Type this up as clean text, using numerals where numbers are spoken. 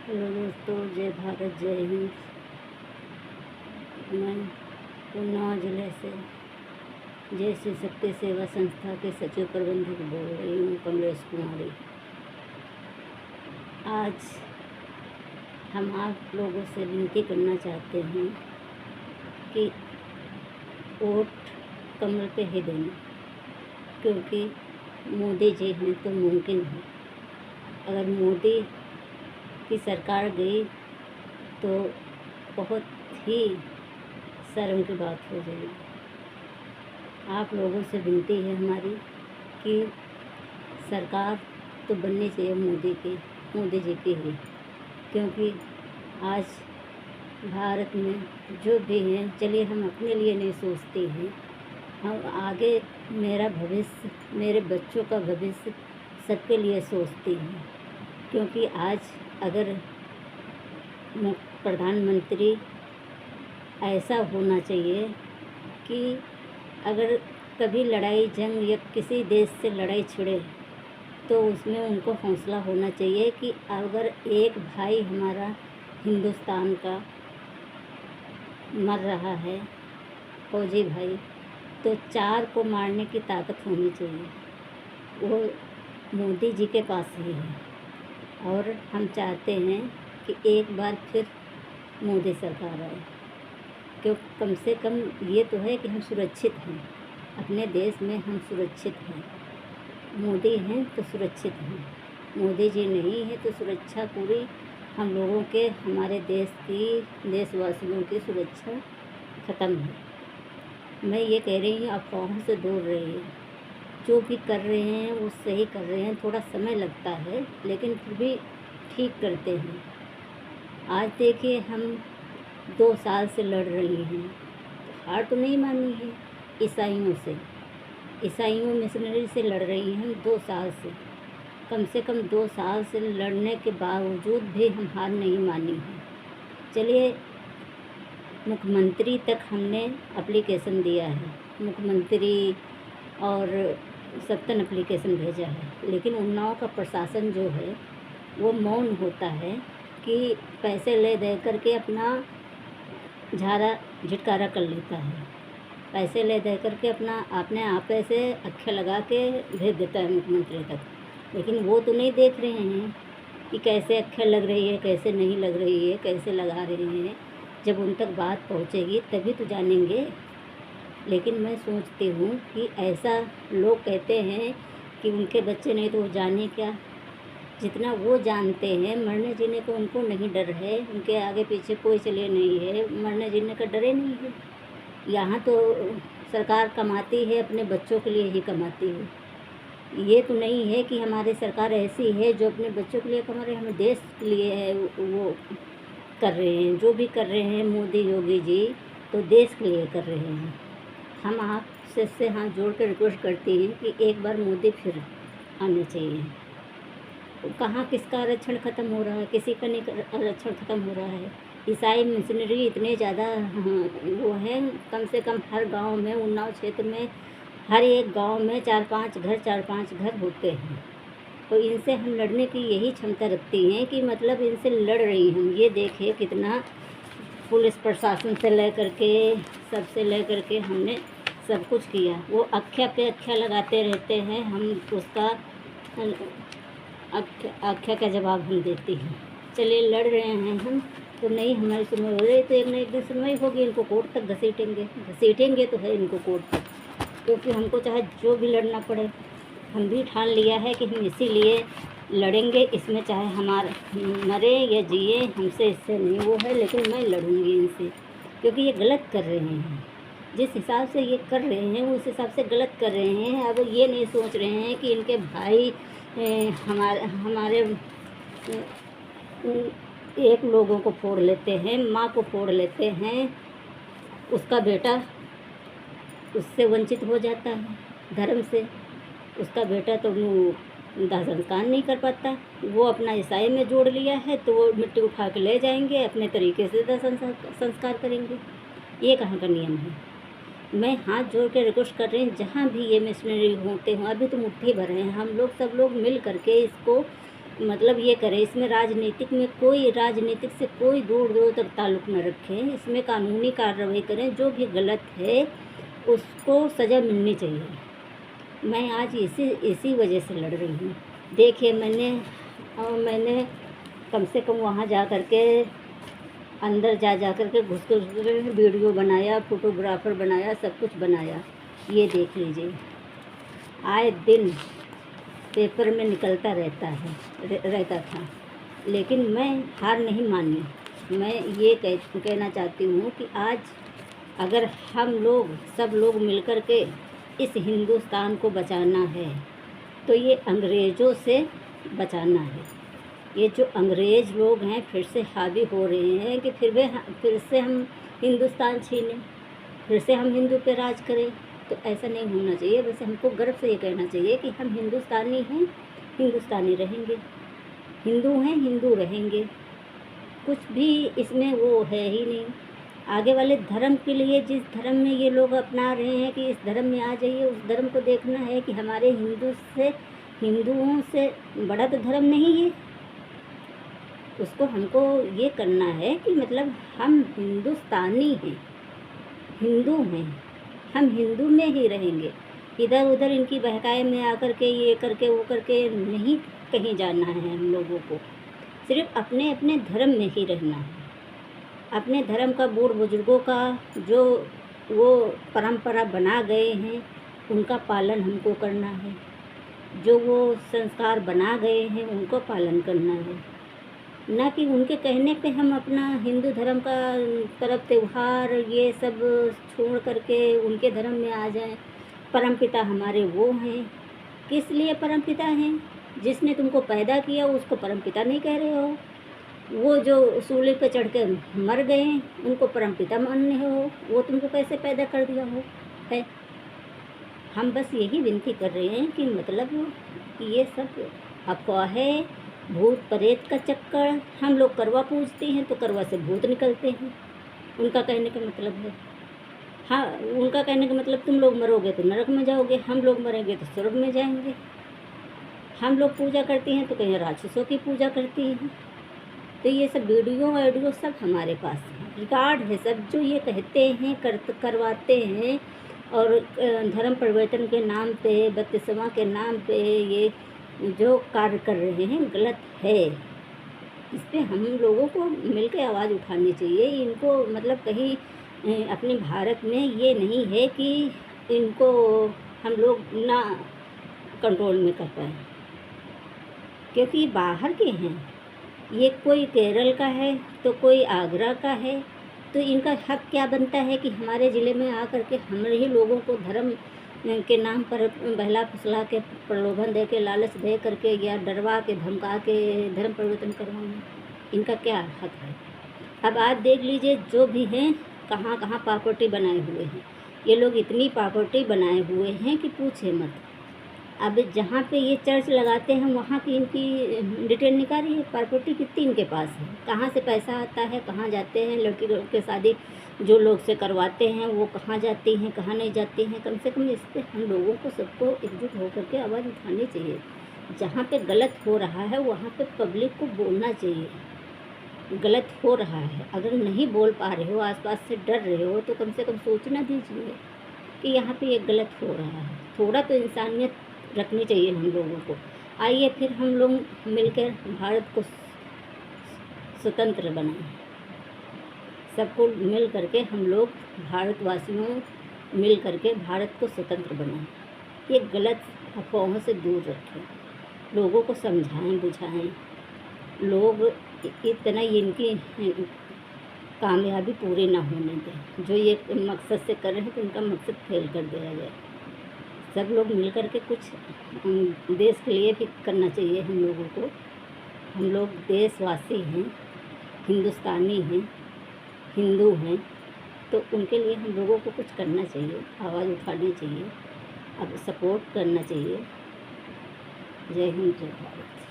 Hello दोस्तों, जय भारत, जय हिंद। मैं उन्नाव जिले से जय श्री शक्ति सेवा संस्था के सचिव प्रबंधक बोल रही हूँ, कमलेश कुमारी। आज हम आप लोगों से विनती करना चाहते हैं कि वोट कमल पे ही देना, क्योंकि मोदी जी हैं तो मुमकिन है। अगर मोदी की सरकार गई तो बहुत ही शर्म की बात हो जाएगी। आप लोगों से विनती है हमारी कि सरकार तो बननी चाहिए मोदी जी की ही, क्योंकि आज भारत में जो भी हैं, चलिए हम अपने लिए नहीं सोचते हैं, हम आगे मेरा भविष्य, मेरे बच्चों का भविष्य सबके लिए सोचती हैं। क्योंकि आज अगर प्रधानमंत्री ऐसा होना चाहिए कि अगर कभी लड़ाई जंग या किसी देश से लड़ाई छिड़े तो उसमें उनको हौसला होना चाहिए कि अगर एक भाई हमारा हिंदुस्तान का मर रहा है, फौजी भाई, तो 4 को मारने की ताकत होनी चाहिए। वो मोदी जी के पास ही है। और हम चाहते हैं कि एक बार फिर मोदी सरकार आए, क्योंकि कम से कम ये तो है कि हम सुरक्षित हैं, अपने देश में हम सुरक्षित हैं। मोदी हैं तो सुरक्षित हैं, मोदी जी नहीं है तो सुरक्षा पूरी हम लोगों के, हमारे देश की, देशवासियों की सुरक्षा ख़त्म है। मैं ये कह रही हूँ, अफवाहों से दूर रहिए। जो भी कर रहे हैं वो सही कर रहे हैं, थोड़ा समय लगता है लेकिन फिर भी ठीक करते हैं। आज देखिए, हम 2 साल से लड़ रही हैं, हार तो नहीं मानी है। ईसाइयों मिशनरी से लड़ रही हैं हम 2 साल से, कम से कम 2 साल से लड़ने के बावजूद भी हम हार नहीं मानी है। चलिए, मुख्यमंत्री तक हमने एप्लीकेशन दिया है, मुख्यमंत्री और 7 एप्लीकेशन भेजा है, लेकिन उन्नाव का प्रशासन जो है वो मौन होता है कि पैसे ले दे करके अपना झाड़ा झिटकारा कर लेता है। पैसे ले दे करके अपना अपने आप से अक्खे लगा के भेज देता है मुख्यमंत्री तक, लेकिन वो तो नहीं देख रहे हैं कि कैसे अक्खे लग रही है, कैसे नहीं लग रही है, कैसे लगा रहे हैं। जब उन तक बात पहुँचेगी तभी तो जानेंगे। लेकिन मैं सोचती हूँ कि ऐसा लोग कहते हैं कि उनके बच्चे नहीं तो वो जाने क्या, जितना वो जानते हैं मरने जीने को उनको नहीं डर है, उनके आगे पीछे कोई चले नहीं है, मरने जीने का डरे नहीं है। यहाँ तो सरकार कमाती है, अपने बच्चों के लिए ही कमाती है। ये तो नहीं है कि हमारी सरकार ऐसी है जो अपने बच्चों के लिए कमा रहे, हम देश के लिए है वो कर रहे हैं। जो भी कर रहे हैं मोदी योगी जी, तो देश के लिए कर रहे हैं। हम आपसे हाथ जोड़ कर रिक्वेस्ट करते हैं कि एक बार मोदी फिर आने चाहिए। कहाँ किसका आरक्षण ख़त्म हो रहा है, किसी का नहीं आरक्षण ख़त्म हो रहा है। ईसाई मिशनरी इतने ज़्यादा वो हैं, कम से कम हर गांव में, उन्नाव क्षेत्र में हर एक गांव में 4-5 घर होते हैं। तो इनसे हम लड़ने की यही क्षमता रखती हैं कि मतलब इनसे लड़ रही हम। ये देखिए कितना पुलिस प्रशासन से लेकर के, सबसे लेकर के हमने सब कुछ किया। वो अक्ख्या पे अक्ख्या लगाते रहते हैं, हम उसका आख्या का जवाब हम देते हैं। चलिए, लड़ रहे हैं हम तो नहीं हमारी सुनवाई हो रही, तो एक न एक दिन सुनवाई होगी। इनको कोर्ट तक घसीटेंगे तो है इनको कोर्ट तक, क्योंकि हमको चाहे जो भी लड़ना पड़े। हम भी ठान लिया है कि हम इसीलिए लड़ेंगे, इसमें चाहे हमारे मरे या जिए, हमसे इससे नहीं वो है, लेकिन मैं लड़ूंगी इनसे, क्योंकि ये गलत कर रहे हैं। जिस हिसाब से ये कर रहे हैं उस हिसाब से गलत कर रहे हैं। अब ये नहीं सोच रहे हैं कि इनके भाई हमारे एक लोगों को फोड़ लेते हैं, माँ को फोड़ लेते हैं, उसका बेटा उससे वंचित हो जाता है धर्म से। उसका बेटा तो दाह संस्कार नहीं कर पाता, वो अपना ईसाई में जोड़ लिया है, तो वो मिट्टी उठा के ले जाएंगे, अपने तरीके से दाह संस्कार करेंगे। ये कहाँ का नियम है। मैं हाथ जोड़ के रिक्वेस्ट कर रही हूँ, जहाँ भी ये मिशनरी होते हों, अभी तो मुट्ठी भर हैं, हम लोग सब लोग मिल करके इसको मतलब ये करें, इसमें राजनीतिक में कोई राजनीतिक से कोई दूर दूर तक ताल्लुक़ न रखें, इसमें कानूनी कार्रवाई करें, जो भी गलत है उसको सज़ा मिलनी चाहिए। मैं आज इसी वजह से लड़ रही हूँ। देखिए मैंने कम से कम वहाँ जा कर के अंदर जा कर के घुस के वीडियो बनाया, फ़ोटोग्राफ़र बनाया, सब कुछ बनाया। ये देख लीजिए, आए दिन पेपर में निकलता रहता था, लेकिन मैं हार नहीं मानी। मैं ये कहना चाहती हूँ कि आज अगर हम लोग सब लोग मिलकर के इस हिंदुस्तान को बचाना है तो ये अंग्रेज़ों से बचाना है। ये जो अंग्रेज़ लोग हैं फिर से हावी हो रहे हैं कि फिर से हम हिंदुस्तान छीनें, फिर से हम हिंदू पे राज करें। तो ऐसा नहीं होना चाहिए। वैसे हमको गर्व से ये कहना चाहिए कि हम हिंदुस्तानी हैं, हिंदुस्तानी रहेंगे, हिंदू हैं, हिंदू रहेंगे। कुछ भी इसमें वो है ही नहीं। आगे वाले धर्म के लिए जिस धर्म में ये लोग अपना रहे हैं कि इस धर्म में आ जाइए, उस धर्म को देखना है कि हमारे हिंदुओं से बड़ा तो धर्म नहीं है। उसको हमको ये करना है कि मतलब हम हिंदुस्तानी हैं, हिंदू हैं, हम हिंदू में ही रहेंगे। इधर उधर इनकी बहकाए में आकर के ये करके वो करके नहीं कहीं जाना है। हम लोगों को सिर्फ अपने अपने धर्म में ही रहना है। अपने धर्म का बूढ़ बुजुर्गों का जो वो परंपरा बना गए हैं उनका पालन हमको करना है। जो वो संस्कार बना गए हैं उनको पालन करना है, ना कि उनके कहने पे हम अपना हिंदू धर्म का पर्व त्यौहार ये सब छोड़ करके उनके धर्म में आ जाएं। परमपिता हमारे वो हैं। किस लिए परमपिता हैं? जिसने तुमको पैदा किया उसको परमपिता नहीं कह रहे हो। वो जो सूली पे चढ़ के मर गए उनको परमपिता मानने हो। वो तुमको कैसे पैदा कर दिया हो है? हम बस यही विनती कर रहे हैं कि मतलब ये सब अफवाह है, भूत प्रेत का चक्कर। हम लोग करवा पूजते हैं तो करवा से भूत निकलते हैं। उनका कहने का मतलब है, हाँ, उनका कहने का मतलब तुम लोग मरोगे तो नरक में जाओगे, हम लोग मरेंगे तो स्वर्ग में जाएंगे। हम लोग पूजा करते हैं तो कहीं राक्षसों की पूजा करती हैं। तो ये सब वीडियो सब हमारे पास है, रिकॉर्ड है सब। जो ये कहते हैं करवाते हैं और धर्म परिवर्तन के नाम पे, बत्तीसवां के नाम पे ये जो कार्य कर रहे हैं गलत है। इस पे हम लोगों को मिलकर आवाज़ उठानी चाहिए। इनको मतलब कहीं अपने भारत में ये नहीं है कि इनको हम लोग ना कंट्रोल में कर पाए, क्योंकि बाहर के हैं। ये कोई केरल का है तो कोई आगरा का है, तो इनका हक क्या बनता है कि हमारे ज़िले में आकर के हमारे ही लोगों को धर्म के नाम पर बहला फुसला के, प्रलोभन दे के, लालच दे करके या डरवा के धमका के धर्म परिवर्तन करवाना। इनका क्या हक है? अब आज देख लीजिए जो भी हैं कहाँ कहाँ प्रॉपर्टी बनाए हुए हैं। ये लोग इतनी प्रॉपर्टी बनाए हुए हैं कि पूछे मत। अब जहाँ पे ये चर्च लगाते हैं वहाँ की इनकी डिटेल निकालिए, प्रॉपर्टी कितनी इनके पास है, कहाँ से पैसा आता है, कहाँ जाते हैं। लड़की के शादी जो लोग से करवाते हैं वो कहाँ जाती हैं, कहाँ नहीं जाती हैं। कम से कम इस पर हम लोगों को सबको एकजुट होकर के आवाज़ उठानी चाहिए। जहाँ पे गलत हो रहा है वहाँ पे पब्लिक को बोलना चाहिए। गलत हो रहा है, अगर नहीं बोल पा रहे हो, आसपास से डर रहे हो, तो कम से कम सोचना दीजिए कि यहाँ पे ये गलत हो रहा है। थोड़ा तो इंसानियत रखनी चाहिए हम लोगों को। आइए फिर हम लोग मिलकर भारत को स्वतंत्र बनाएं। सबको मिल करके हम लोग भारतवासियों मिल करके भारत को स्वतंत्र बनाएं। ये गलत अफवाहों से दूर रखें, लोगों को समझाएं बुझाएं। लोग इतना इनकी कामयाबी पूरी ना होने दें। जो ये मकसद से कर रहे हैं तो उनका मकसद फेल कर दिया जाए। सब लोग मिल कर के कुछ देश के लिए भी करना चाहिए हम लोगों को। हम लोग देशवासी हैं, हिंदुस्तानी हैं, हिंदू हैं, तो उनके लिए हम लोगों को कुछ करना चाहिए, आवाज़ उठानी चाहिए, अब सपोर्ट करना चाहिए। जय हिंद, जय भारत।